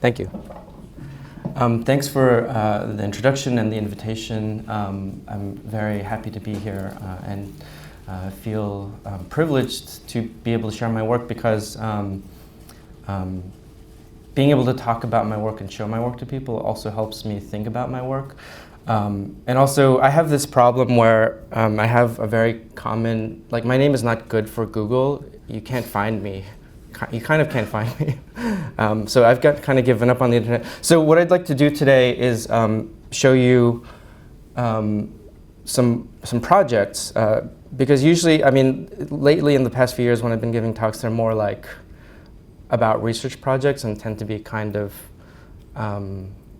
Thank you. Thanks for the introduction and the invitation. I'm very happy to be here and feel privileged to be able to share my work because being able to talk about my work and show my work to people also helps me think about my work. And also, I have this problem where I have a very common, like my name is not good for Google. You can't find me. You kind of can't find me. So I've kind of given up on the internet. So what I'd like to do today is show you some projects. Because usually, I mean, lately in the past few years when I've been giving talks, they're more like about research projects and tend to be kind of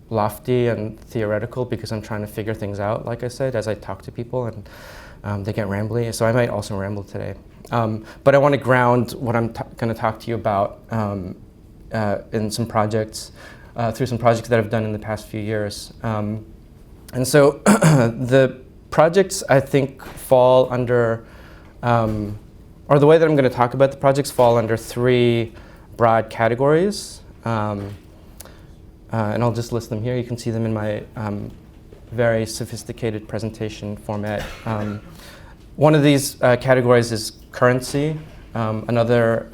lofty and theoretical because I'm trying to figure things out, like I said, as I talk to people, and they get rambly. So I might also ramble today. But I want to ground what I'm going to talk to you about in some projects, through some projects that I've done in the past few years. And so the projects I think fall under, or the way that I'm going to talk about the projects fall under three broad categories. And I'll just list them here. You can see them in my very sophisticated presentation format. One of these categories is currency. Another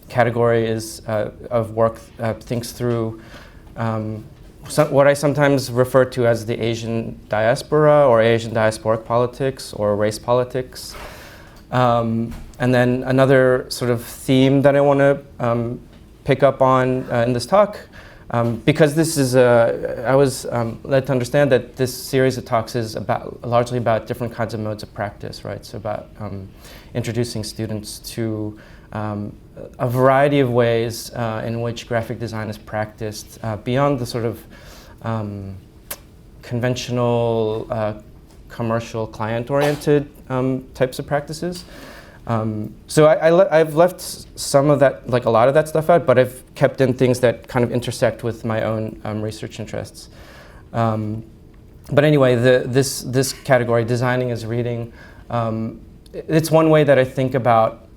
category is of work thinks through what I sometimes refer to as the Asian diaspora or Asian diasporic politics or race politics. And then another sort of theme that I want to pick up on in this talk, because this is I was led to understand that this series of talks is largely about different kinds of modes of practice, right? So about introducing students to a variety of ways in which graphic design is practiced beyond the sort of conventional, commercial, client-oriented types of practices. So I've left some of that, like a lot of that stuff out, but I've kept in things that kind of intersect with my own research interests. But anyway, this category, designing as reading, it's one way that I think about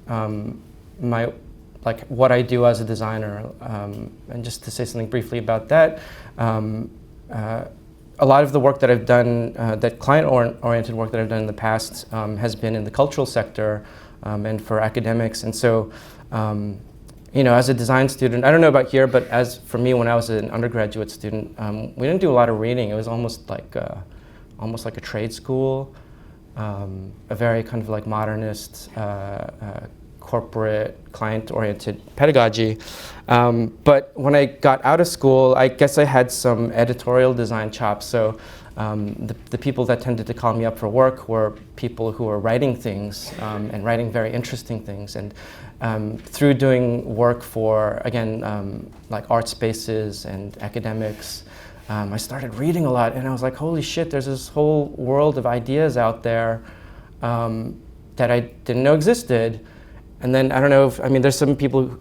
what I do as a designer. And just to say something briefly about that, a lot of the work that I've done, that client-oriented work that I've done in the past has been in the cultural sector and for academics. And so, you know, as a design student, I don't know about here, but as for me, when I was an undergraduate student, we didn't do a lot of reading. It was almost like a trade school, a very kind of like modernist, corporate, client-oriented pedagogy. But when I got out of school, I guess I had some editorial design chops. So the people that tended to call me up for work were people who were writing things and writing very interesting things. And through doing work for, again, like art spaces and academics, I started reading a lot. And I was like, holy shit, there's this whole world of ideas out there that I didn't know existed. And then I don't know if, I mean, there's some people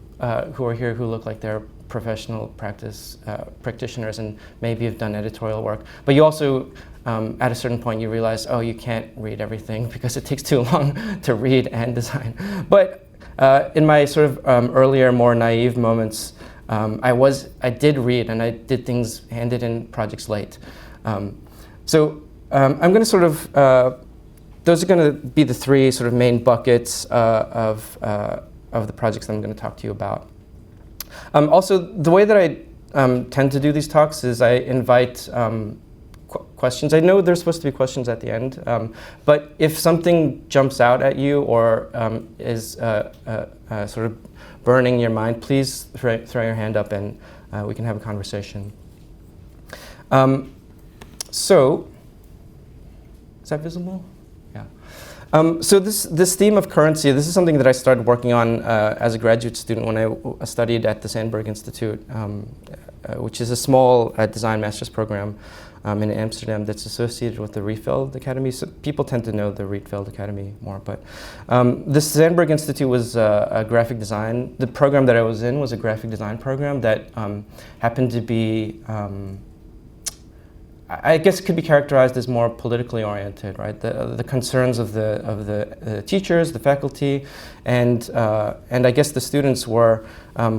who are here who look like they're professional practitioners and maybe have done editorial work. But you also, at a certain point, you realize, oh, you can't read everything because it takes too long to read and design. But in my sort of earlier, more naive moments, I did read and I did things, handed in projects late. So I'm going to sort of, those are going to be the three sort of main buckets of the projects that I'm going to talk to you about. Also, the way that I tend to do these talks is I invite questions. I know there's supposed to be questions at the end, but if something jumps out at you or is sort of burning your mind, please throw your hand up and we can have a conversation. So, is that visible? So this theme of currency, this is something that I started working on as a graduate student when I studied at the Sandberg Institute, which is a small design master's program in Amsterdam that's associated with the Rietveld Academy. So people tend to know the Rietveld Academy more, but the Sandberg Institute was a graphic design. The program that I was in was a graphic design program that happened to be I guess it could be characterized as more politically oriented, right? The concerns of the teachers, the faculty, and I guess the students were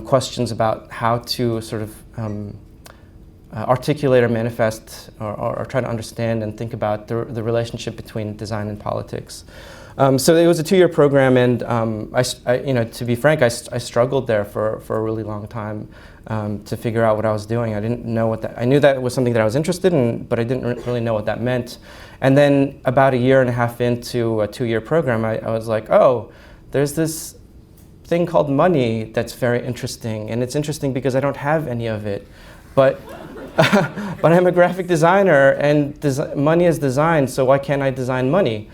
questions about how to sort of articulate or manifest or try to understand and think about the relationship between design and politics. So it was a 2-year program, and to be frank, I struggled there for a really long time to figure out what I was doing. I didn't know what that. I knew that it was something that I was interested in, but I didn't really know what that meant. And then about 1.5 years into a 2-year program, I was like, oh, there's this thing called money that's very interesting, and it's interesting because I don't have any of it, but. But I'm a graphic designer, and money is design, so why can't I design money?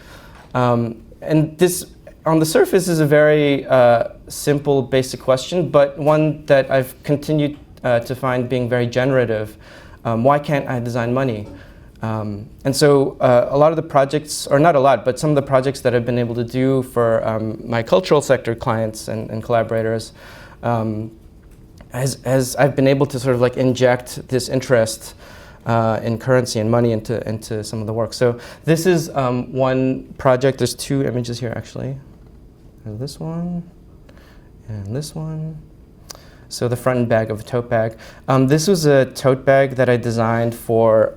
And this, on the surface, is a very simple, basic question, but one that I've continued to find being very generative. Why can't I design money? And so a lot of the projects, or not a lot, but some of the projects that I've been able to do for my cultural sector clients and collaborators, as I've been able to sort of like inject this interest in currency and money into some of the work. So this is one project. There's 2 images here, actually. There's this one and this one. So the front and back of a tote bag. This was a tote bag that I designed for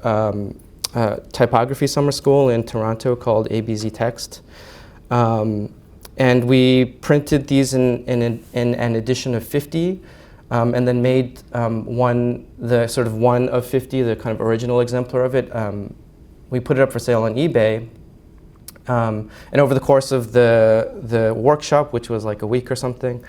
Typography summer school in Toronto called ABZ Text. And we printed these in an edition of 50. And then made the sort of 1 of 50, the kind of original exemplar of it. We put it up for sale on eBay. And over the course of the workshop, which was like a week or something,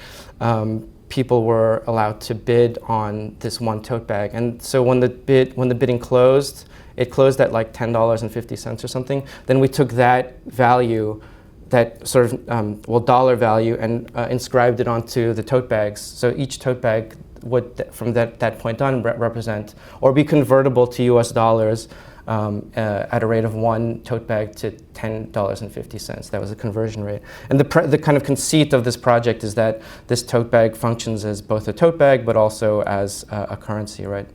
people were allowed to bid on this one tote bag. And so when the bidding closed, it closed at like $10.50 or something. Then we took that value, that sort of dollar value, and inscribed it onto the tote bags. So each tote bag would, from that point on, represent or be convertible to US dollars at a rate of 1 tote bag to $10.50. That was the conversion rate. And the kind of conceit of this project is that this tote bag functions as both a tote bag, but also as a currency, right?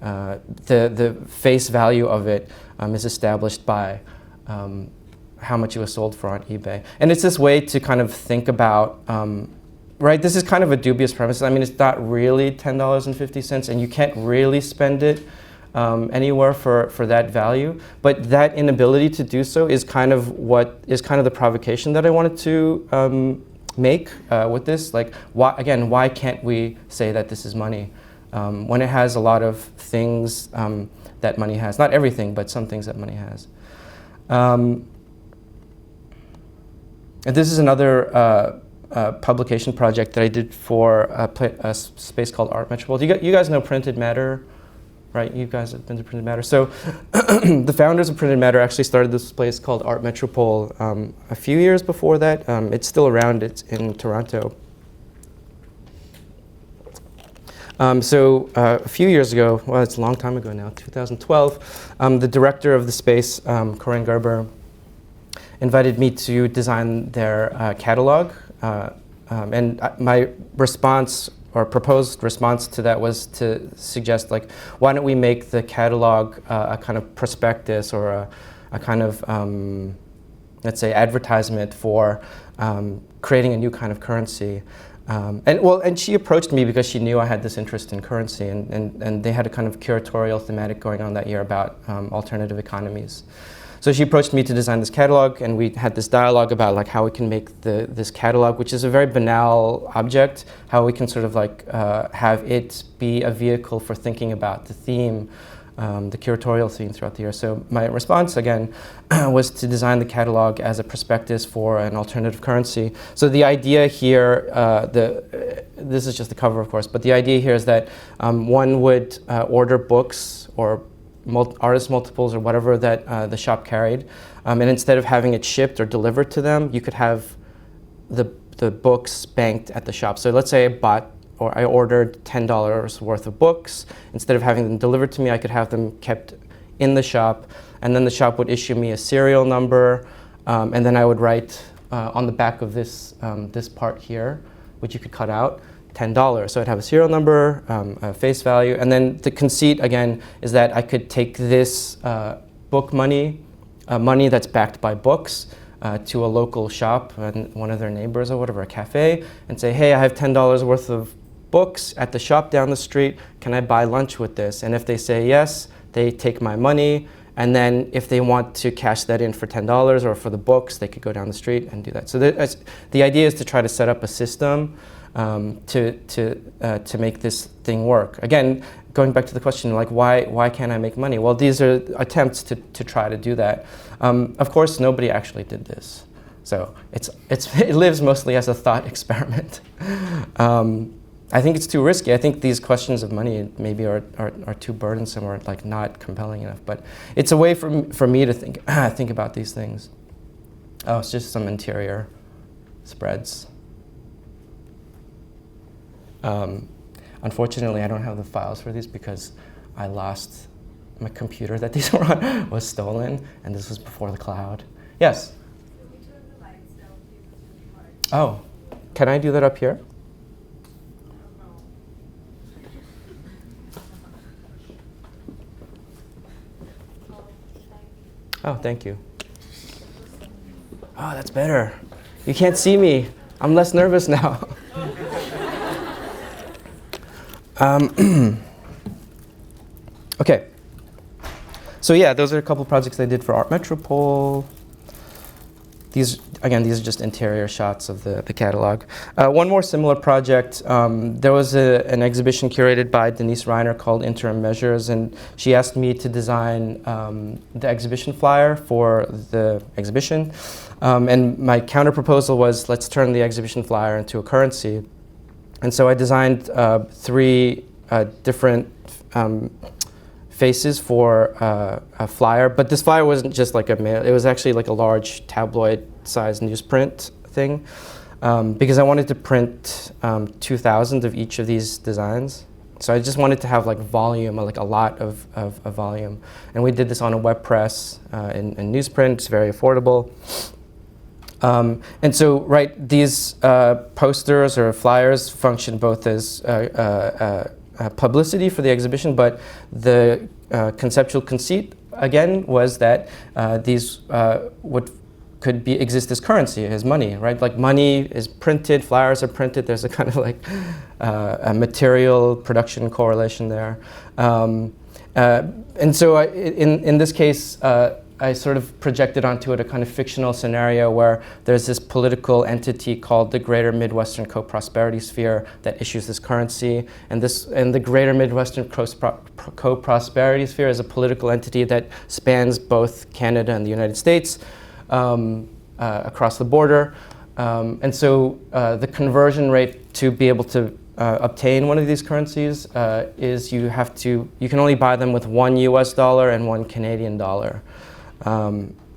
The face value of it is established by how much it was sold for on eBay. And it's this way to kind of think about, right, this is kind of a dubious premise. I mean, it's not really $10.50, and you can't really spend it anywhere for that value. But that inability to do so is kind of the provocation that I wanted to make with this. Like, why can't we say that this is money when it has a lot of things that money has? Not everything, but some things that money has. And this is another publication project that I did for a space called Art Metropole. You guys know Printed Matter, right? You guys have been to Printed Matter. So the founders of Printed Matter actually started this place called Art Metropole a few years before that. It's still around. It's in Toronto. So a few years ago, well, it's a long time ago now, 2012, the director of the space, Corinne Gerber, invited me to design their catalog. And my response, or proposed response to that, was to suggest, like, why don't we make the catalog a kind of prospectus or a kind of, let's say, advertisement for creating a new kind of currency. And she approached me because she knew I had this interest in currency, and they had a kind of curatorial thematic going on that year about alternative economies. So she approached me to design this catalog, and we had this dialogue about like how we can make this catalog, which is a very banal object, how we can sort of like have it be a vehicle for thinking about the theme, the curatorial theme throughout the year. So my response, again, was to design the catalog as a prospectus for an alternative currency. So the idea here, this is just the cover, of course, but the idea here is that one would order books or artist multiples or whatever that the shop carried, and instead of having it shipped or delivered to them, you could have the books banked at the shop. So let's say I ordered $10 worth of books. Instead of having them delivered to me, I could have them kept in the shop, and then the shop would issue me a serial number, and then I would write on the back of this part here, which you could cut out, $10. So I'd have a serial number, a face value, and then the conceit, again, is that I could take this book money, money that's backed by books, to a local shop and one of their neighbors or whatever, a cafe, and say, hey, I have $10 worth of books at the shop down the street. Can I buy lunch with this? And if they say yes, they take my money. And then if they want to cash that in for $10 or for the books, they could go down the street and do that. So the idea is to try to set up a system to make this thing work. Again, going back to the question, like why can't I make money? Well, these are attempts to try to do that. Of course, nobody actually did this. So it lives mostly as a thought experiment. I think it's too risky. I think these questions of money maybe are too burdensome or like not compelling enough. But it's a way for me to think about these things. Oh, it's just some interior spreads. Unfortunately, I don't have the files for these because I lost my computer that these were on was stolen, and this was before the cloud. Yes? Can we turn the lights down, please? It's really hard. Oh, can I do that up here? Oh, thank you. Oh, that's better. You can't see me. I'm less nervous now. Okay. So yeah, those are a couple projects I did for Art Metropole. These are just interior shots of the catalog. One more similar project, there was an exhibition curated by Denise Reiner called Interim Measures, and she asked me to design the exhibition flyer for the exhibition. And my counter proposal was, let's turn the exhibition flyer into a currency. And so I designed 3 different faces for a flyer, but this flyer wasn't just like a mail, it was actually like a large tabloid-sized newsprint thing, because I wanted to print 2,000 of each of these designs. So I just wanted to have like volume, like a lot of volume. And we did this on a web press in newsprint. It's very affordable. And so, right, these posters or flyers function both as publicity for the exhibition, but the conceptual conceit, again, was that these could exist as currency, as money, right? Like money is printed, flyers are printed, there's a kind of like a material production correlation there. And so in this case, I sort of projected onto it a kind of fictional scenario where there's this political entity called the Greater Midwestern Co-Prosperity Sphere that issues this currency, and the Greater Midwestern Co-Prosperity Sphere is a political entity that spans both Canada and the United States across the border. And so the conversion rate to be able to obtain one of these currencies is you can only buy them with $1 US and $1 Canadian.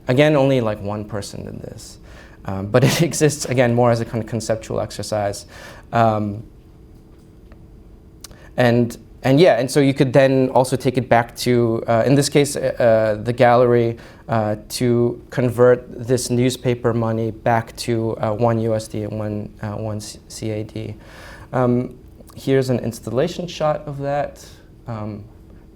Again, only like one person did this. But it exists, again, more as a kind of conceptual exercise. And so you could then also take it back to, in this case, the gallery, to convert this newspaper money back to 1 USD and 1 CAD. Here's an installation shot of that.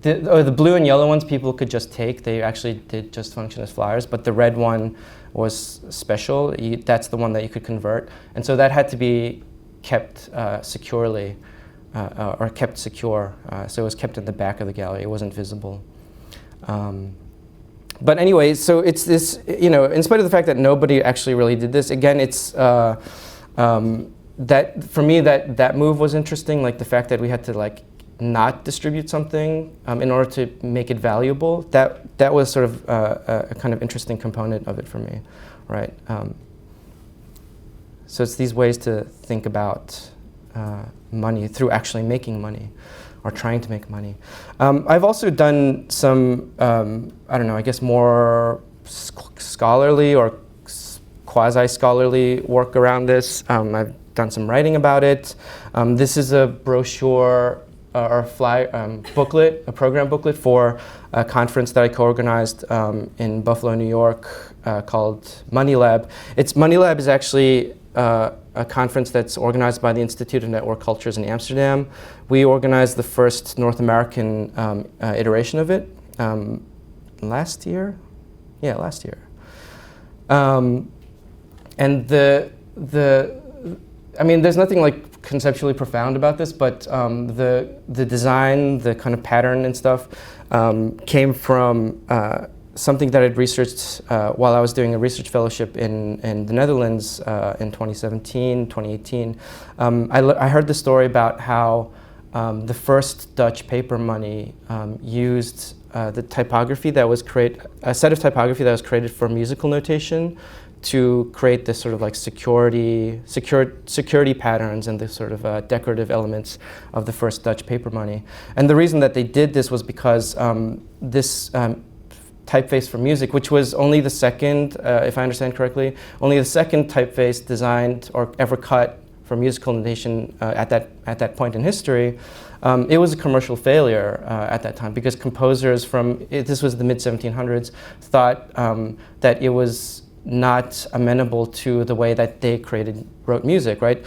The blue and yellow ones people could just take. They actually did just function as flyers, but the red one was special. That's the one that you could convert. And so that had to be kept securely, or kept secure. So it was kept in the back of the gallery. It wasn't visible. But anyway, so it's this, in spite of the fact that nobody actually really did this, again, it's, that for me, that move was interesting, like the fact that we had to like not distribute something in order to make it valuable. That was sort of a kind of interesting component of it for me, right? So it's these ways to think about money through actually making money or trying to make money. I've also done some, I don't know, I guess more scholarly or quasi-scholarly work around this. I've done some writing about it. This is a brochure or booklet, a program booklet for a conference that I co-organized in Buffalo, New York, called Money Lab. Money Lab is actually a conference that's organized by the Institute of Network Cultures in Amsterdam. We organized the first North American iteration of it last year. Yeah, last year. And I mean, there's nothing like conceptually profound about this, but the design, the kind of pattern and stuff came from something that I'd researched while I was doing a research fellowship in the Netherlands in 2017, 2018. I heard the story about how the first Dutch paper money used the typography that was a set of typography that was created for musical notation to create this sort of like security patterns and the sort of decorative elements of the first Dutch paper money. And the reason that they did this was because this typeface for music, which was only the second, if I understand correctly, only the second typeface designed or ever cut for musical notation at that point in history. It was a commercial failure at that time because composers this was the mid-1700s, thought that it was not amenable to the way that they wrote music, right?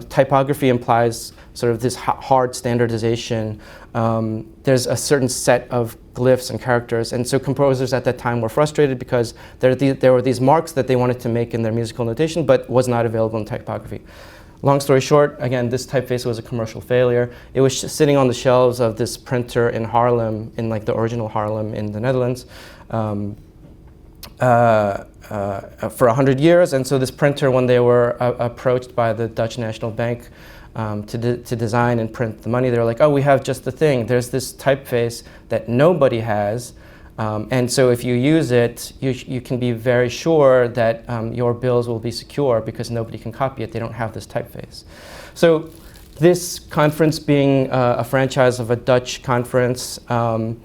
Typography implies sort of this hard standardization. There's a certain set of glyphs and characters, and so composers at that time were frustrated because there were these marks that they wanted to make in their musical notation, but was not available in typography. Long story short, again, this typeface was a commercial failure. It was just sitting on the shelves of this printer in Haarlem, in like the original Haarlem in the Netherlands, for 100 years. And so this printer, when they were approached by the Dutch National Bank to design and print the money, they were like, oh, we have just the thing. There's this typeface that nobody has. And so if you use it, you can be very sure that your bills will be secure because nobody can copy it. They don't have this typeface. So this conference being a franchise of a Dutch conference, and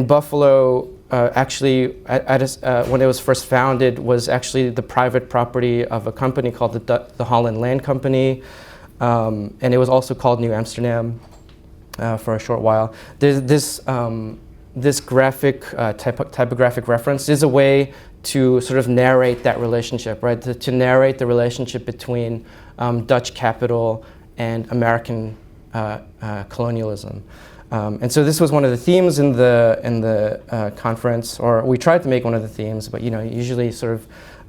Buffalo actually, when it was first founded, was actually the private property of a company called the Holland Land Company. And it was also called New Amsterdam for a short while. This graphic typographic reference is a way to sort of narrate that relationship, right? To narrate the relationship between Dutch capital and American colonialism. And so this was one of the themes in the conference, or we tried to make one of the themes, but usually sort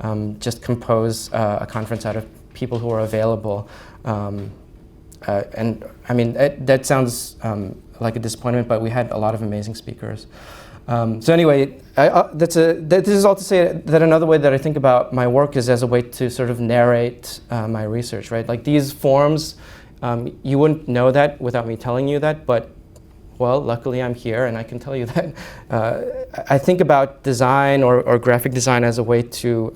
of just compose a conference out of people who are available. And I mean, that sounds like a disappointment, but we had a lot of amazing speakers. So anyway, this is all to say that another way that I think about my work is as a way to sort of narrate my research, right? Like these forms, you wouldn't know that without me telling you that, but well, luckily I'm here and I can tell you that. I think about design or graphic design as a way to,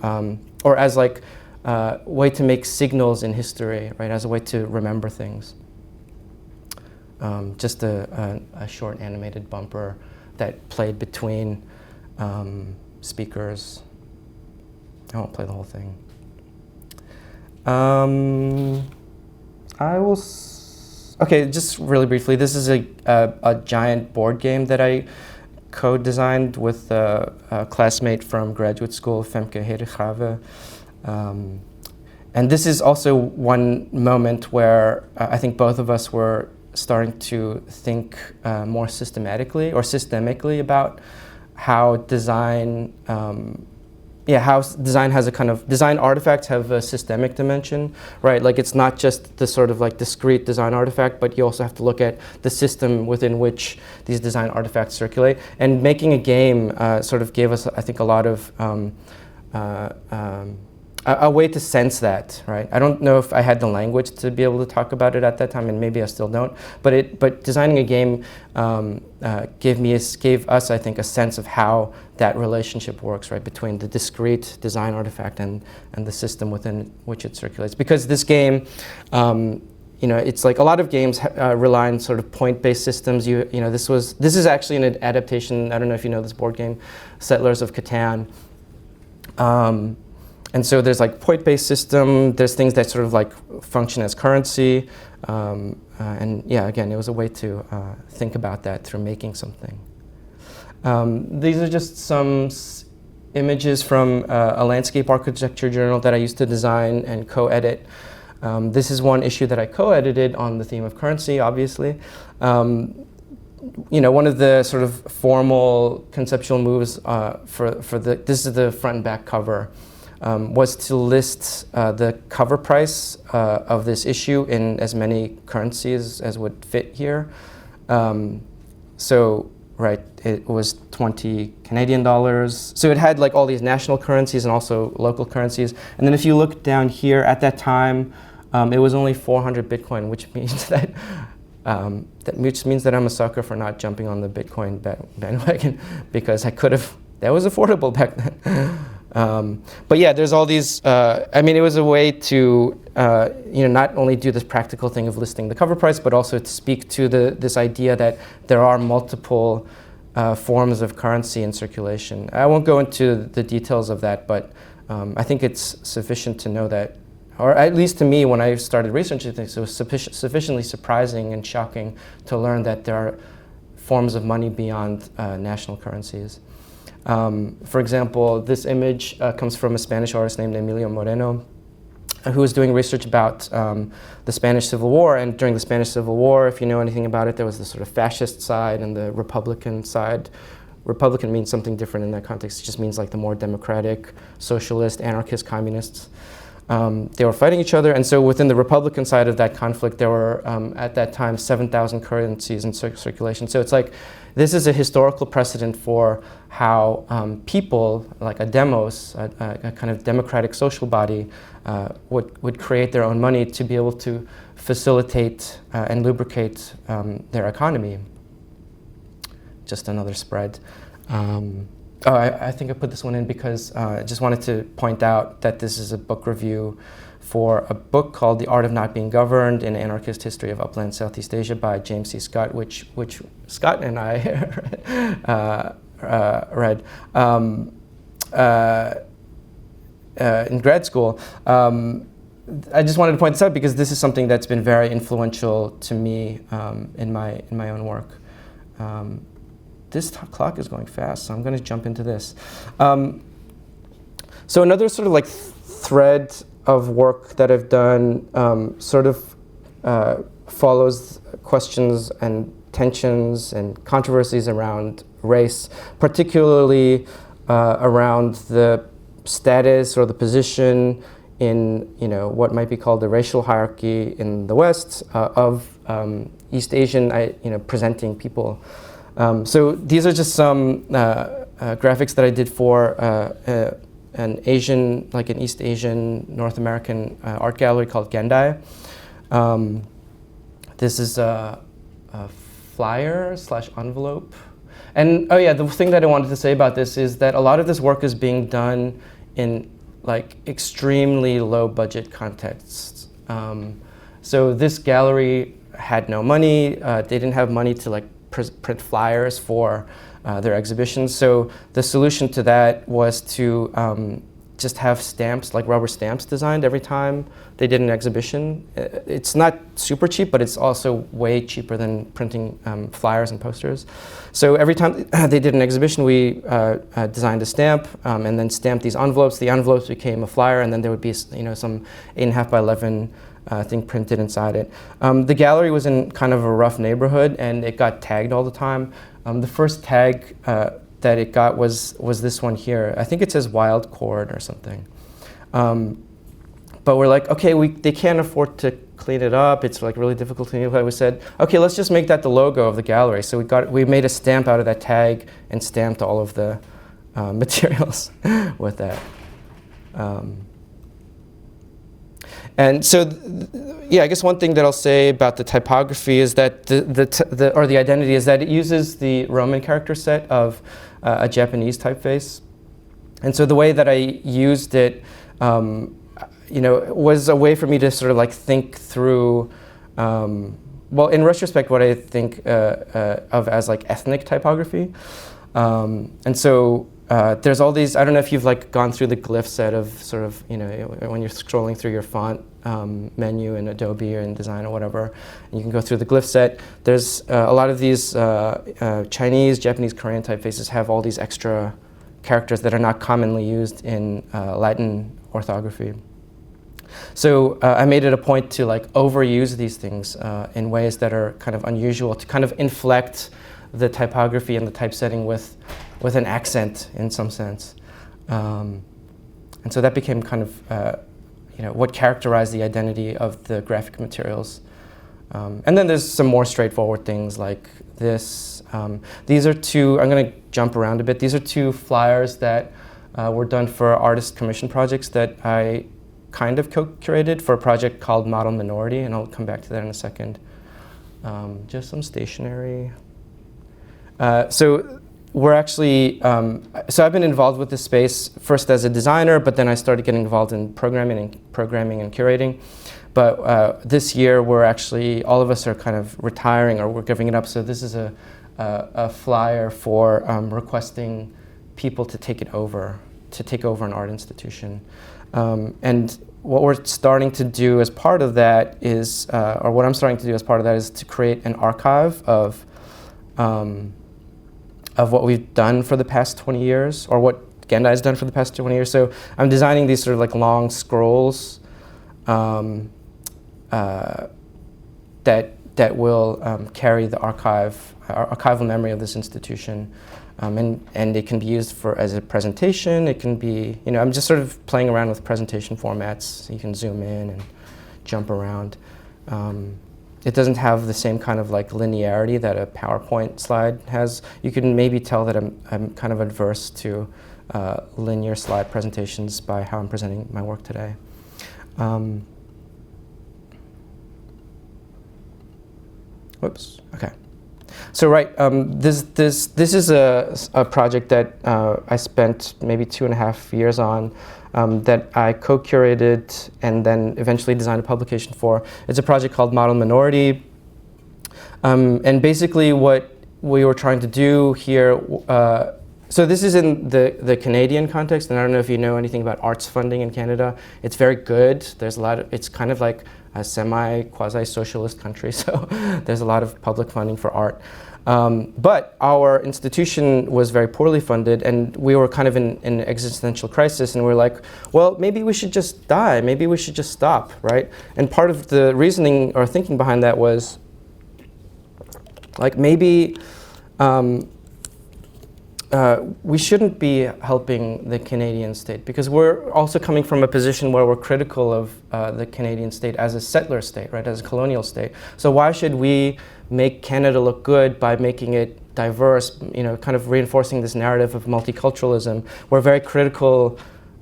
or as like a way to make signals in history, right? As a way to remember things. Just a short animated bumper that played between speakers. I won't play the whole thing. Okay, just really briefly, this is a giant board game that I co-designed with a classmate from graduate school, Femke Hedegrave. And this is also one moment where I think both of us were starting to think more systemically about how design, how design has a kind of, design artifacts have a systemic dimension, right? Like it's not just the sort of like discrete design artifact, but you also have to look at the system within which these design artifacts circulate. And making a game sort of gave us, I think, a lot of, a way to sense that, right? I don't know if I had the language to be able to talk about it at that time, and maybe I still don't. But designing a game gave us, I think, a sense of how that relationship works, right, between the discrete design artifact and the system within which it circulates. Because this game, it's like a lot of games rely on sort of point-based systems. This is actually an adaptation. I don't know if you know this board game, Settlers of Catan. And so there's like point-based system, there's things that sort of like function as currency. And yeah, again, it was a way to think about that through making something. These are just some images from a landscape architecture journal that I used to design and co-edit. This is one issue that I co-edited on the theme of currency, obviously. One of the sort of formal conceptual moves this is the front and back cover, was to list the cover price of this issue in as many currencies as would fit here. Right, it was 20 Canadian dollars. So it had like all these national currencies and also local currencies. And then if you look down here, at that time, it was only 400 Bitcoin, which means that I'm a sucker for not jumping on the Bitcoin bandwagon because that was affordable back then. But yeah, there's all these, it was a way to, not only do this practical thing of listing the cover price, but also to speak to this idea that there are multiple forms of currency in circulation. I won't go into the details of that, but I think it's sufficient to know that, or at least to me, when I started researching things, it was sufficiently surprising and shocking to learn that there are forms of money beyond national currencies. For example, this image comes from a Spanish artist named Emilio Moreno, who was doing research about the Spanish Civil War. And during the Spanish Civil War, if you know anything about it, there was the sort of fascist side and the Republican side. Republican means something different in that context. It just means like the more democratic, socialist, anarchist, communists. They were fighting each other, and so within the Republican side of that conflict, there were, at that time, 7,000 currencies in circulation. So it's like, this is a historical precedent for how people, like a demos, a kind of democratic social body, would create their own money to be able to facilitate and lubricate their economy. Just another spread. I think I put this one in because I just wanted to point out that this is a book review for a book called The Art of Not Being Governed, An Anarchist History of Upland Southeast Asia by James C. Scott, which Scott and I read in grad school. I just wanted to point this out because this is something that's been very influential to me in my own work. This clock is going fast, so I'm going to jump into this. So another sort of like thread of work that I've done follows questions and tensions and controversies around race, particularly around the status or the position in what might be called the racial hierarchy in the West of East Asian presenting people. So these are just some graphics that I did for an East Asian, North American art gallery called Gendai. This is a flyer / envelope. And the thing that I wanted to say about this is that a lot of this work is being done in like extremely low budget contexts. So this gallery had no money. They didn't have money to like print flyers for their exhibitions. So the solution to that was to just have stamps, like rubber stamps designed every time they did an exhibition. It's not super cheap, but it's also way cheaper than printing flyers and posters. So every time they did an exhibition, we designed a stamp and then stamped these envelopes. The envelopes became a flyer, and then there would be some 8.5 by 11 thing printed inside it. The gallery was in kind of a rough neighborhood, and it got tagged all the time. The first tag that it got was this one here. I think it says Wild Chord or something. But we're like, okay, they can't afford to clean it up. It's like really difficult to clean. We said, okay, let's just make that the logo of the gallery. So we made a stamp out of that tag and stamped all of the materials with that. And so, I guess one thing that I'll say about the typography is that the identity is that it uses the Roman character set of a Japanese typeface. And so the way that I used it, was a way for me to sort of like think through, well, in retrospect, what I think of as like ethnic typography. And so there's all these, I don't know if you've like gone through the glyph set of sort of, when you're scrolling through your font menu in Adobe or in Design or whatever, and you can go through the glyph set. There's a lot of these Chinese, Japanese, Korean typefaces have all these extra characters that are not commonly used in Latin orthography. So I made it a point to like overuse these things in ways that are kind of unusual, to kind of inflect the typography and the typesetting with an accent in some sense. And so that became kind of what characterized the identity of the graphic materials. And then there's some more straightforward things like this. These are two, I'm going to jump around a bit. These are two flyers that were done for artist commission projects that I kind of co-curated for a project called Model Minority, and I'll come back to that in a second. Just some stationery. So we're actually, so I've been involved with this space first as a designer, but then I started getting involved in programming and curating. But this year we're actually, all of us are kind of retiring or we're giving it up. So this is a flyer for requesting people to take over an art institution. And what we're starting to do as part of that is, or what I'm starting to do as part of that is to create an archive of what we've done for the past 20 years, or what Gendai has done for the past 20 years. So I'm designing these sort of like long scrolls that will carry the archival memory of this institution. And it can be used as a presentation. It can be, I'm just sort of playing around with presentation formats. So you can zoom in and jump around. It doesn't have the same kind of like linearity that a PowerPoint slide has. You can maybe tell that I'm kind of adverse to linear slide presentations by how I'm presenting my work today. Whoops. Okay. So this is a project that I spent maybe 2.5 years on, that I co-curated and then eventually designed a publication for. It's a project called Model Minority, and basically what we were trying to do here. So this is in the Canadian context, and I don't know if you know anything about arts funding in Canada. It's very good. There's a lot of. It's kind of like a quasi-socialist country, so there's a lot of public funding for art. But our institution was very poorly funded, and we were kind of in an existential crisis, and we're like, well, maybe we should just die. Maybe we should just stop, right? And part of the reasoning or thinking behind that was, like, maybe we shouldn't be helping the Canadian state, because we're also coming from a position where we're critical of the Canadian state as a settler state, right, as a colonial state. So why should we make Canada look good by making it diverse, kind of reinforcing this narrative of multiculturalism? We're very critical.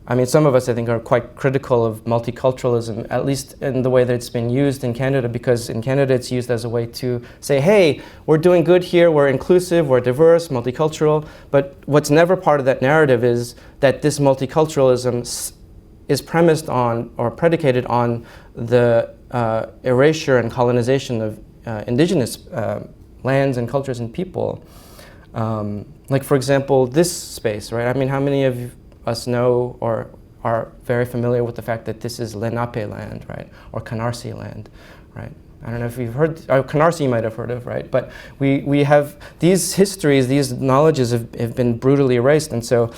I mean, some of us, I think, are quite critical of multiculturalism, at least in the way that it's been used in Canada, because in Canada it's used as a way to say, hey, we're doing good here, we're inclusive, we're diverse, multicultural. But what's never part of that narrative is that this multiculturalism is premised on or predicated on the erasure and colonization of indigenous lands and cultures and people. Like, for example, this space, right? I mean, how many of us know or are very familiar with the fact that this is Lenape land, right? Or Canarsie land, right? I don't know if you've heard, Canarsie you might have heard of, right? But we have these histories, these knowledges have been brutally erased. And so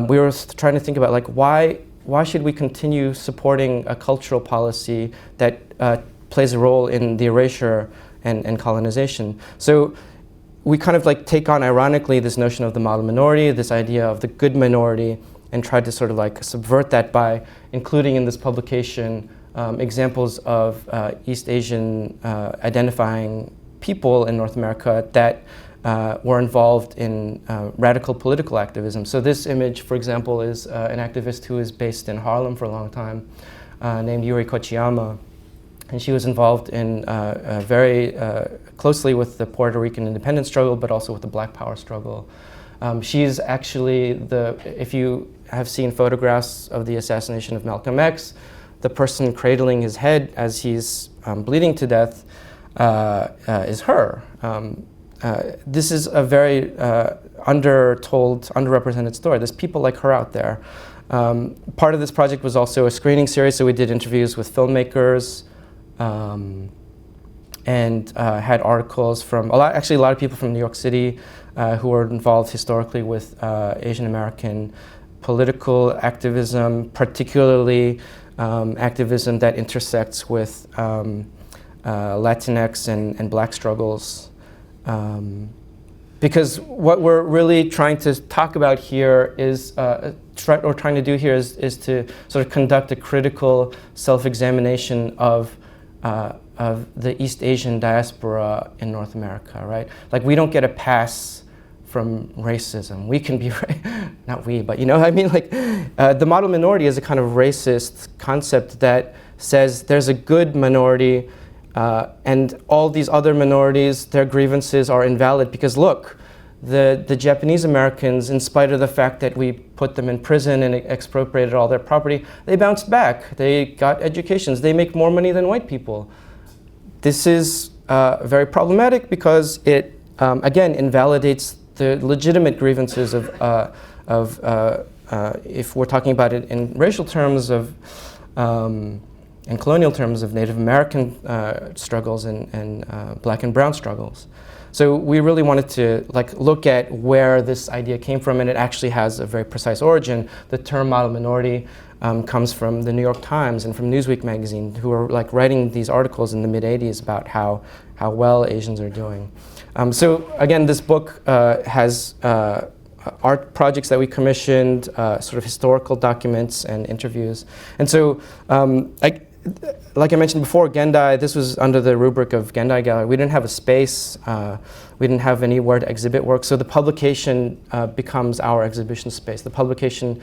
we were trying to think about, like, why should we continue supporting a cultural policy that plays a role in the erasure and colonization? So we kind of like take on, ironically, this notion of the model minority, this idea of the good minority, and tried to sort of like subvert that by including in this publication examples of East Asian identifying people in North America that were involved in radical political activism. So this image, for example, is an activist who is based in Harlem for a long time, named Yuri Kochiyama. And she was involved in very closely with the Puerto Rican independence struggle, but also with the Black Power struggle. She's actually if you have seen photographs of the assassination of Malcolm X, the person cradling his head as he's bleeding to death is her. This is a very undertold, underrepresented story. There's people like her out there. Part of this project was also a screening series, so we did interviews with filmmakers, and had articles from a lot of people from New York City, who are involved historically with Asian American political activism, particularly activism that intersects with Latinx and Black struggles. Because what we're really trying to talk about here is, trying to do here is to sort of conduct a critical self-examination of the East Asian diaspora in North America, right? Like, we don't get a pass from racism. We can be, not we, but you know what I mean? Like, the model minority is a kind of racist concept that says there's a good minority and all these other minorities, their grievances are invalid because look, the Japanese Americans, in spite of the fact that we put them in prison and expropriated all their property, they bounced back. They got educations. They make more money than white people. This is very problematic because it, again, invalidates the legitimate grievances of if we're talking about it in racial terms of in colonial terms of Native American struggles and Black and brown struggles. So we really wanted to look at where this idea came from, and it actually has a very precise origin. The term model minority comes from the New York Times and from Newsweek magazine, who are writing these articles in the mid-'80s about how well Asians are doing. So again, this book has art projects that we commissioned, sort of historical documents and interviews. And so, like I mentioned before, Gendai, this was under the rubric of Gendai Gallery. We didn't have a space. We didn't have anywhere to exhibit work. So the publication becomes our exhibition space. The publication,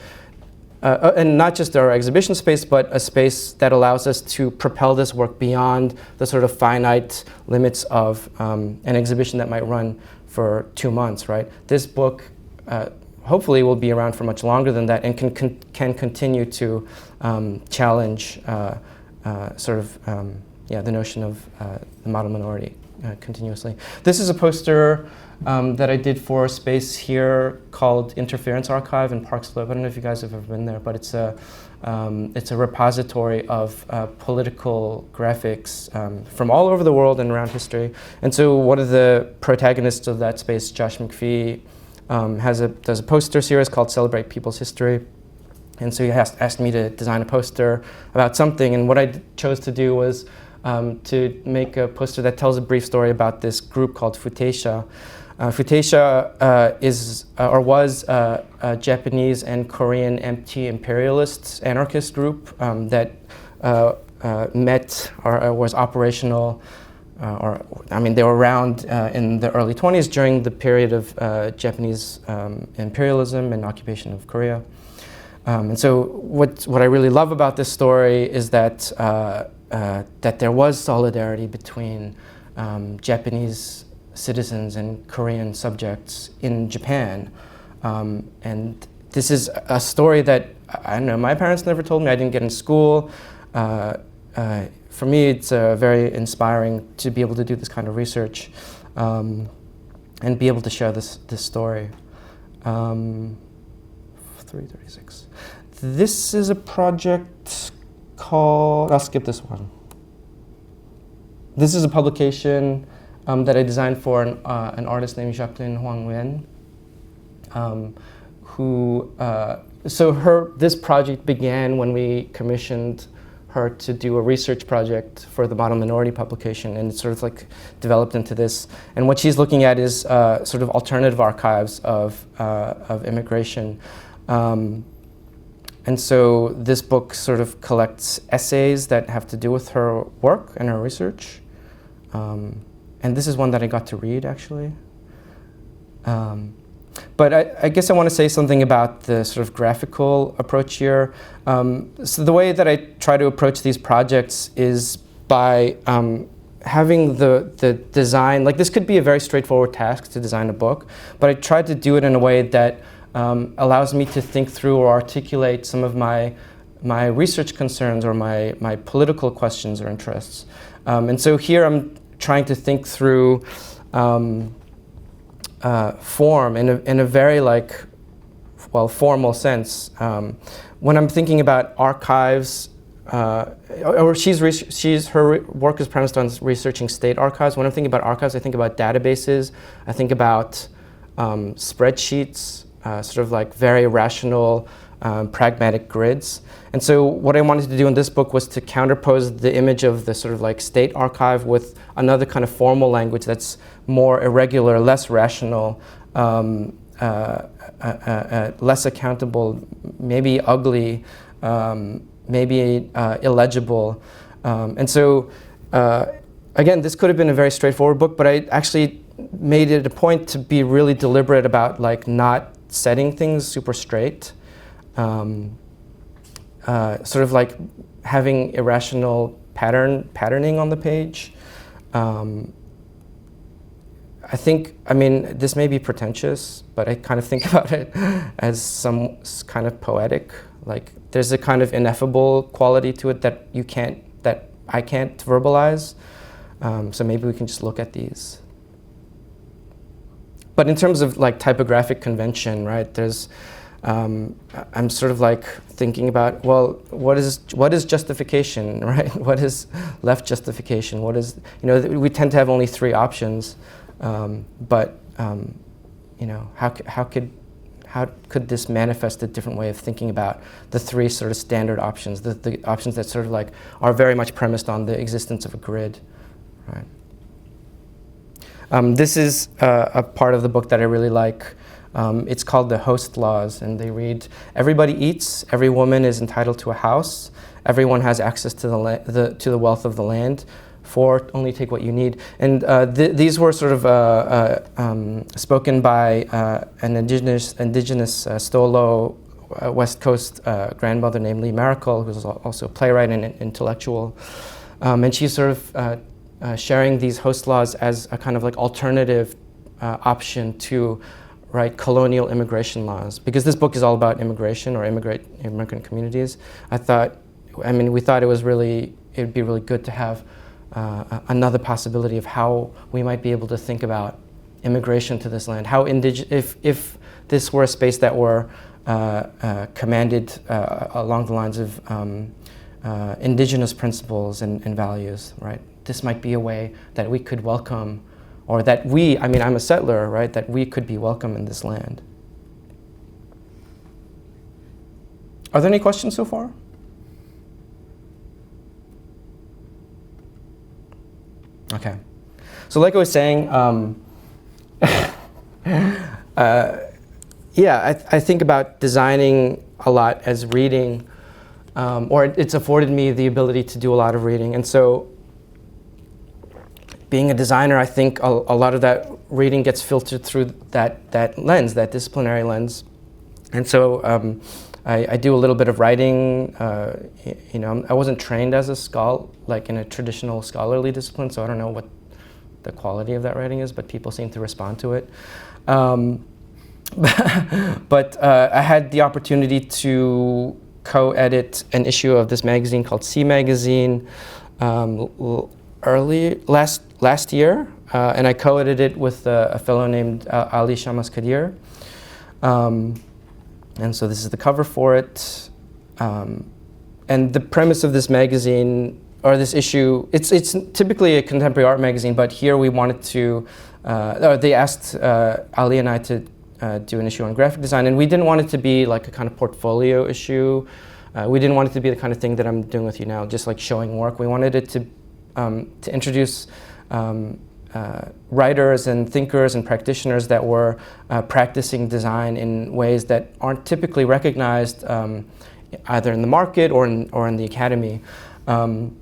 and not just our exhibition space, but a space that allows us to propel this work beyond the sort of finite limits of an exhibition that might run for 2 months, right? This book hopefully will be around for much longer than that and can continue to challenge the notion of the model minority continuously. This is a poster that I did for a space here called Interference Archive in Park Slope. I don't know if you guys have ever been there, but it's a repository of political graphics from all over the world and around history. And so one of the protagonists of that space, Josh McPhee, does a poster series called Celebrate People's History. And so he asked me to design a poster about something, and what I chose to do was to make a poster that tells a brief story about this group called Futeisha. Futeisha is or was a Japanese and Korean anti-imperialist anarchist group that met or was operational, they were around in the early 20s during the period of Japanese imperialism and occupation of Korea. And so what I really love about this story is that that there was solidarity between Japanese citizens and Korean subjects in Japan. And this is a story that, I don't know, my parents never told me. I didn't get in school. For me, it's very inspiring to be able to do this kind of research and be able to share this story. 336. This is a project called, I'll skip this one. This is a publication that I designed for an artist named Jacqueline Huang Nguyen, this project began when we commissioned her to do a research project for the Model Minority publication, and it sort of developed into this. And what she's looking at is sort of alternative archives of immigration. And so this book sort of collects essays that have to do with her work and her research. And this is one that I got to read, actually. But I guess I want to say something about the sort of graphical approach here. So the way that I try to approach these projects is by having the design, this could be a very straightforward task to design a book, but I tried to do it in a way that allows me to think through or articulate some of my research concerns or my political questions or interests. And so here I'm trying to think through form in a very formal sense. When I'm thinking about archives, her work is premised on researching state archives. When I'm thinking about archives, I think about databases. I think about spreadsheets, sort of like very rational, pragmatic grids. And so what I wanted to do in this book was to counterpose the image of the sort of like state archive with another kind of formal language that's more irregular, less rational, less accountable, maybe ugly, maybe illegible. And so, again, this could have been a very straightforward book, but I actually made it a point to be really deliberate about like not setting things super straight. Sort of like having irrational patterning on the page. I think, I mean, this may be pretentious, but I kind of think about it as some kind of poetic. Like, there's a kind of ineffable quality to it that I can't verbalize. So maybe we can just look at these. But in terms of like typographic convention, right? There's, I'm sort of like thinking about, well, what is justification, right? What is left justification? What is, we tend to have only three options, but how could this manifest a different way of thinking about the three sort of standard options, the options that sort of like are very much premised on the existence of a grid, right? This is a part of the book that I really like. It's called the Host Laws, and they read, everybody eats, every woman is entitled to a house, everyone has access to the wealth of the land, 4, only take what you need. And these were sort of spoken by an indigenous Stolo West Coast grandmother named Lee Maracle, who's also a playwright and an intellectual. And she's sort of sharing these host laws as a kind of like alternative option to colonial immigration laws, because this book is all about immigration or immigrant communities. We thought it would be really good to have another possibility of how we might be able to think about immigration to this land. How if this were a space that were commanded along the lines of indigenous principles and values, right? This might be a way that we could welcome, or that I'm a settler, right? That we could be welcome in this land. Are there any questions so far? Okay. So like I was saying, I think about designing a lot as reading, or it's afforded me the ability to do a lot of reading. And so being a designer, I think a lot of that reading gets filtered through that lens, that disciplinary lens. And so I do a little bit of writing. I wasn't trained as a scholar, like in a traditional scholarly discipline, so I don't know what the quality of that writing is, but people seem to respond to it. But I had the opportunity to co-edit an issue of this magazine called C Magazine last year, and I co-edited it with a fellow named Ali Shamas Kadir. And so this is the cover for it. And the premise of this magazine, or this issue, it's typically a contemporary art magazine, but here we wanted to, they asked Ali and I to do an issue on graphic design, and we didn't want it to be like a kind of portfolio issue. We didn't want it to be the kind of thing that I'm doing with you now, just like showing work. We wanted it to introduce writers and thinkers and practitioners that were practicing design in ways that aren't typically recognized either in the market or in the academy. And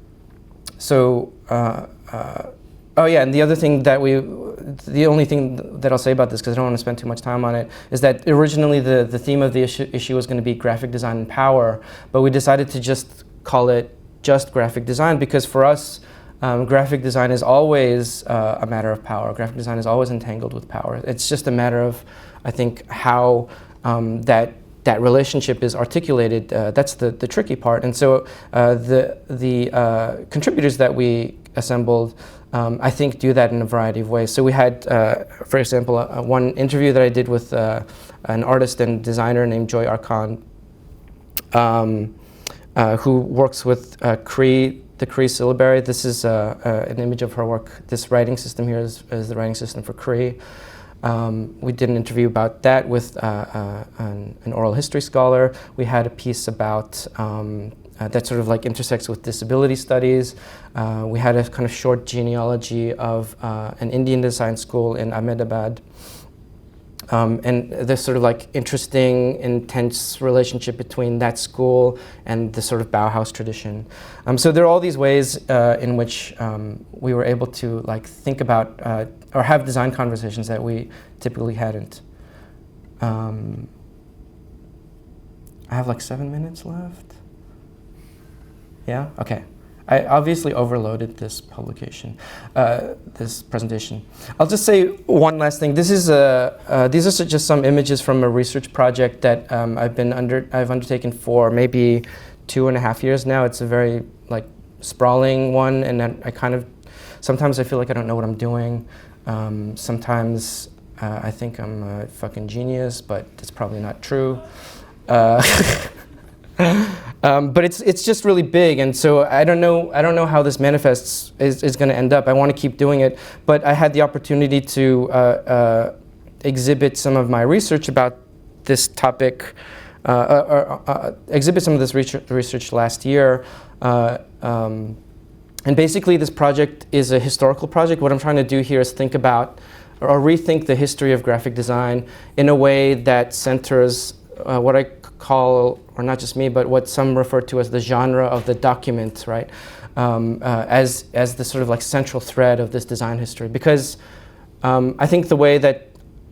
the other thing the only thing that I'll say about this, because I don't want to spend too much time on it, is that originally the theme of the issue was going to be graphic design and power, but we decided to just call it just graphic design, because for us, graphic design is always a matter of power. Graphic design is always entangled with power. It's just a matter of, I think, how that relationship is articulated. That's the tricky part. And so the contributors that we assembled, I think, do that in a variety of ways. So we had, for example, one interview that I did with an artist and designer named Joy Arkan, who works with the Cree syllabary. This is an image of her work. This writing system here is the writing system for Cree. We did an interview about that with an oral history scholar. We had a piece about that sort of like intersects with disability studies. We had a kind of short genealogy of an Indian design school in Ahmedabad. And this sort of like interesting, intense relationship between that school and the sort of Bauhaus tradition. So there are all these ways in which we were able to like think about or have design conversations that we typically hadn't. I have like 7 minutes left. Yeah? Okay. I obviously overloaded this publication, this presentation. I'll just say one last thing. These are just some images from a research project that I've undertaken for maybe 2.5 years now. It's a very like sprawling one, and then sometimes I feel like I don't know what I'm doing. Sometimes I think I'm a fucking genius, but it's probably not true. But it's just really big, and so I don't know how this manifests is going to end up. I want to keep doing it, but I had the opportunity to exhibit some of my research about this topic, exhibit some of this research last year. And basically, this project is a historical project. What I'm trying to do here is think about or rethink the history of graphic design in a way that centers what I call, or not just me, but what some refer to as the genre of the document, right? As the sort of like central thread of this design history. Because I think the way that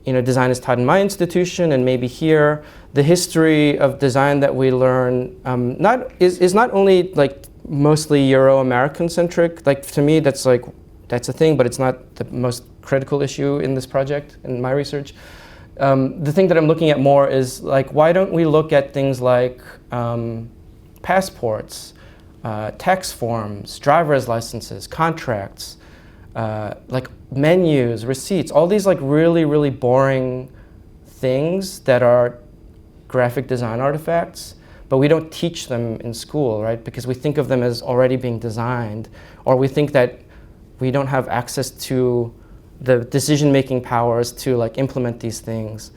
design is taught in my institution and maybe here, the history of design that we learn is not only like mostly Euro-American centric. Like to me, that's a thing, but it's not the most critical issue in this project, in my research. The thing that I'm looking at more is like, why don't we look at things like passports, tax forms, driver's licenses, contracts, like menus, receipts, all these like really, really boring things that are graphic design artifacts, but we don't teach them in school, right? Because we think of them as already being designed, or we think that we don't have access to the decision-making powers to like implement these things.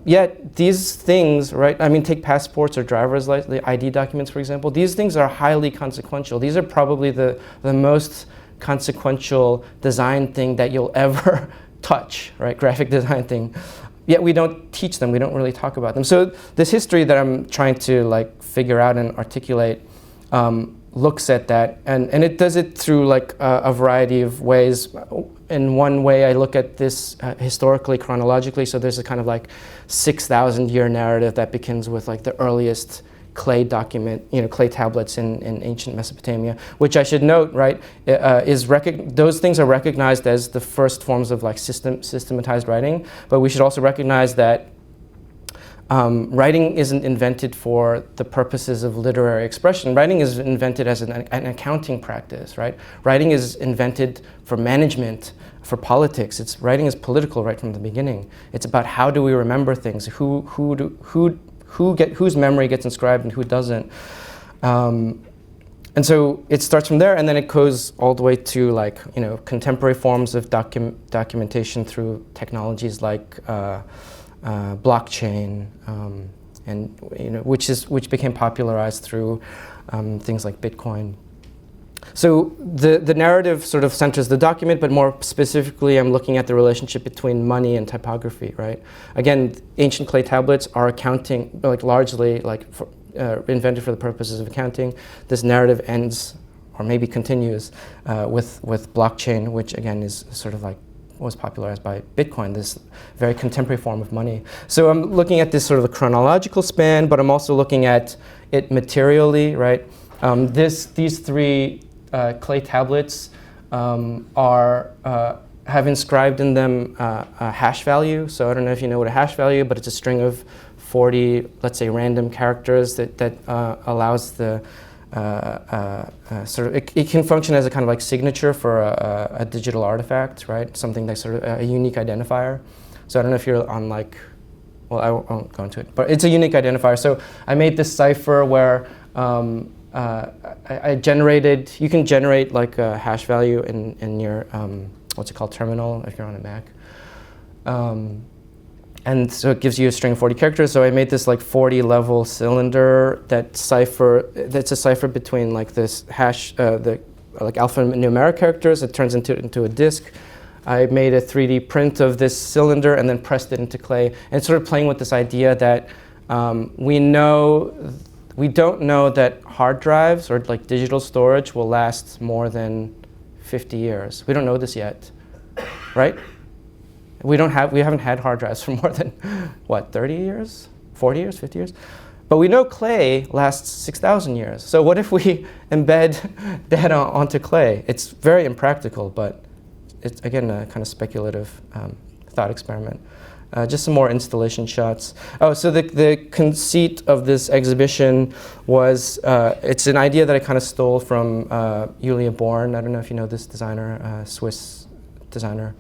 Yet these things, right? I mean, take passports or driver's license, the ID documents, for example. These things are highly consequential. These are probably the most consequential design thing that you'll ever touch, right? Graphic design thing. Yet we don't teach them. We don't really talk about them. So this history that I'm trying to like figure out and articulate looks at that, and it does it through like a variety of ways. In one way, I look at this historically, chronologically. So there's a kind of like 6,000 year narrative that begins with like the earliest clay document, clay tablets in ancient Mesopotamia, which I should note, right, those things are recognized as the first forms of like systematized writing. But we should also recognize that writing isn't invented for the purposes of literary expression. Writing is invented as an accounting practice, right? Writing is invented for management, for politics. Writing is political right from the beginning. It's about how do we remember things, whose memory gets inscribed and who doesn't. And so it starts from there, and then it goes all the way to like contemporary forms of documentation through technologies like blockchain, and which became popularized through things like Bitcoin. So the narrative sort of centers the document, but more specifically, I'm looking at the relationship between money and typography. Right? Again, ancient clay tablets are accounting, like largely like invented for the purposes of accounting. This narrative ends, or maybe continues, with blockchain, which again is sort of like was popularized by Bitcoin, this very contemporary form of money. So I'm looking at this sort of a chronological span, but I'm also looking at it materially, right? These three clay tablets have inscribed in them a hash value. So I don't know if you know what a hash value, but it's a string of 40, let's say, random characters that allows the it can function as a kind of like signature for a digital artifact, right? Something that's sort of a unique identifier. So I don't know if you're on like, well, I won't go into it, but it's a unique identifier. So I made this cipher where I generated, you can generate like a hash value in your, what's it called, terminal, if you're on a Mac. And so it gives you a string of 40 characters. So I made this like 40 level cylinder that's a cipher between like this hash, the like alphanumeric characters. It turns into a disk. I made a 3D print of this cylinder and then pressed it into clay. And sort of playing with this idea that we don't know that hard drives or like digital storage will last more than 50 years. We don't know this yet, right? We haven't had hard drives for more than, what, 30 years? 40 years, 50 years? But we know clay lasts 6,000 years. So what if we embed data onto clay? It's very impractical, but it's, again, a kind of speculative thought experiment. Just some more installation shots. Oh, so the conceit of this exhibition was, it's an idea that I kind of stole from Julia Born. I don't know if you know this designer, Swiss designer.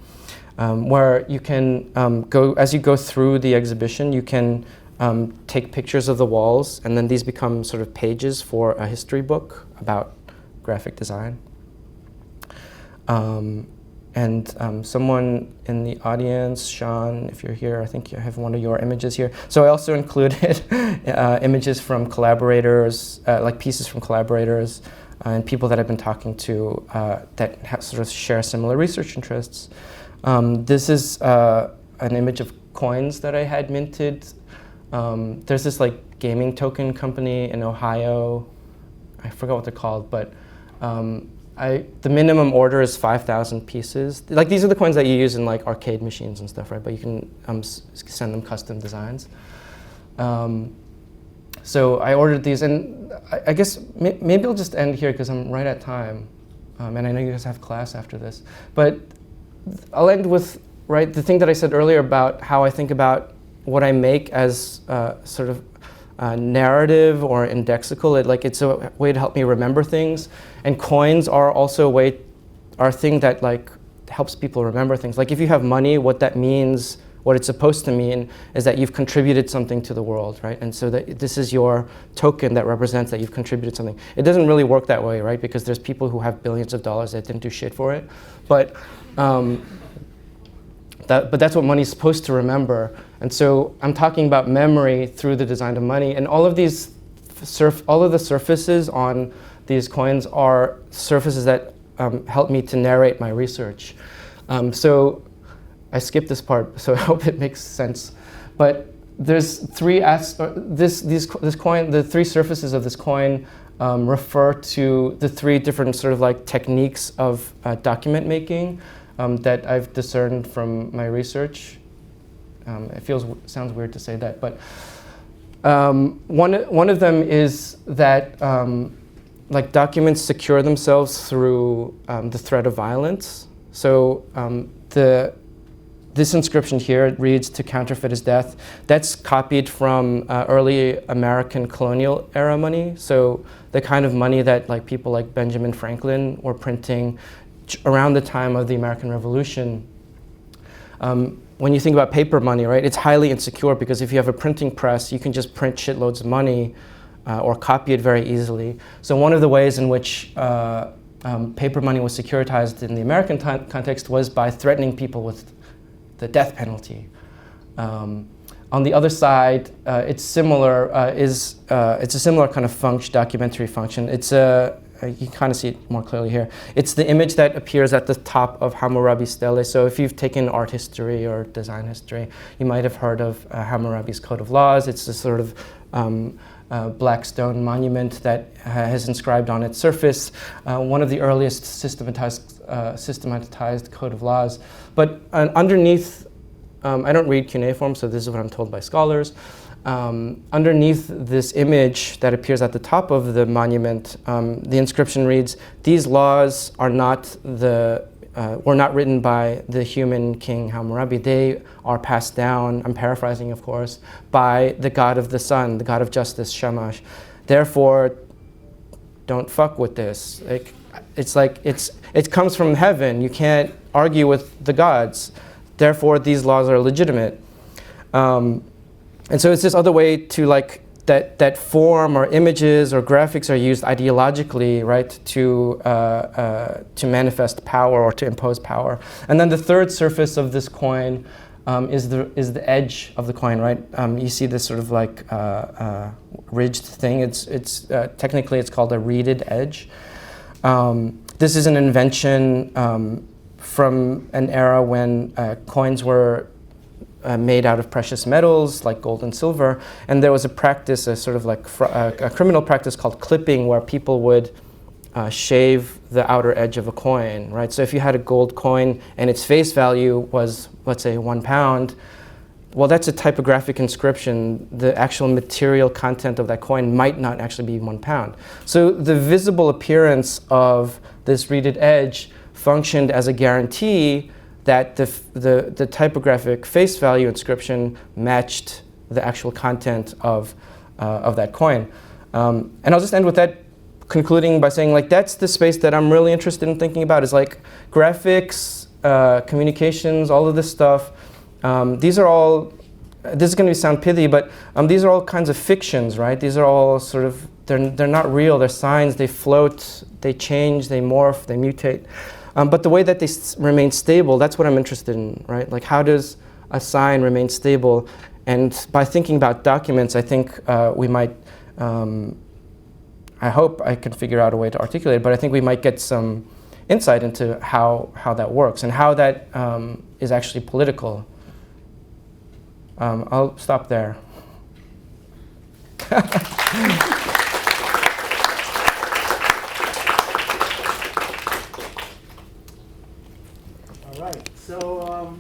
Where you can as you go through the exhibition, you can take pictures of the walls, and then these become sort of pages for a history book about graphic design. Someone in the audience, Sean, if you're here, I think you have one of your images here. So I also included images from collaborators, like pieces from collaborators, and people that I've been talking to that sort of share similar research interests. This is an image of coins that I had minted. There's this like gaming token company in Ohio. I forgot what they're called, but the minimum order is 5,000 pieces. Like these are the coins that you use in like arcade machines and stuff, right? But you can send them custom designs. So I ordered these, and I guess maybe I'll just end here because I'm right at time, and I know you guys have class after this. But I'll end with the thing that I said earlier about how I think about what I make as sort of narrative or indexical. It's a way to help me remember things, and coins are also a thing that like helps people remember things. Like if you have money, what that means, what it's supposed to mean, is that you've contributed something to the world, right? And so that this is your token that represents that you've contributed something. It doesn't really work that way, right? Because there's people who have billions of dollars that didn't do shit for it, but that's what money's supposed to remember. And so I'm talking about memory through the design of money, and all of the surfaces on these coins are surfaces that help me to narrate my research. So I skipped this part, so I hope it makes sense. But there's this coin, the three surfaces of this coin refer to the three different sort of like techniques of document making that I've discerned from my research. It sounds weird to say that, but one of them is that like documents secure themselves through the threat of violence. So this inscription here reads, "To counterfeit is death." That's copied from early American colonial era money. So the kind of money that like people like Benjamin Franklin were printing around the time of the American Revolution. When you think about paper money, right, it's highly insecure because if you have a printing press, you can just print shitloads of money or copy it very easily. So one of the ways in which paper money was securitized in the American context was by threatening people with the death penalty. On the other side, it's similar. It's a similar kind of documentary function. You can kind of see it more clearly here. It's the image that appears at the top of Hammurabi's stele. So if you've taken art history or design history, you might have heard of Hammurabi's Code of Laws. It's a sort of black stone monument that has inscribed on its surface one of the earliest systematized Code of Laws. But underneath, I don't read cuneiform, so this is what I'm told by scholars. Underneath this image that appears at the top of the monument, the inscription reads, "These laws are were not written by the human king Hammurabi. They are passed down," I'm paraphrasing of course, "by the god of the sun, the god of justice, Shamash. Therefore, don't fuck with this." It comes from heaven. You can't argue with the gods. Therefore, these laws are legitimate. And so it's this other way to like that form or images or graphics are used ideologically, right, to manifest power or to impose power. And then the third surface of this coin is the edge of the coin, right? You see this sort of like ridged thing. It's technically it's called a reeded edge. This is an invention from an era when coins were made out of precious metals like gold and silver, and there was a practice, a sort of like a criminal practice called clipping, where people would shave the outer edge of a coin, right? So if you had a gold coin and its face value was, let's say, £1, well, that's a typographic inscription. The actual material content of that coin might not actually be £1. So the visible appearance of this reeded edge functioned as a guarantee that the typographic face value inscription matched the actual content of that coin. And I'll just end with that, concluding by saying, like, that's the space that I'm really interested in thinking about, is like graphics, communications, all of this stuff. These are all, this is going to sound pithy, but these are all kinds of fictions, right? These are all sort of, they're not real, they're signs, they float, they change, they morph, they mutate. But the way that they remain stable, that's what I'm interested in, right? Like, how does a sign remain stable? And by thinking about documents, I think we might, I hope I can figure out a way to articulate it, but I think we might get some insight into how that works and how that is actually political. I'll stop there. All right, so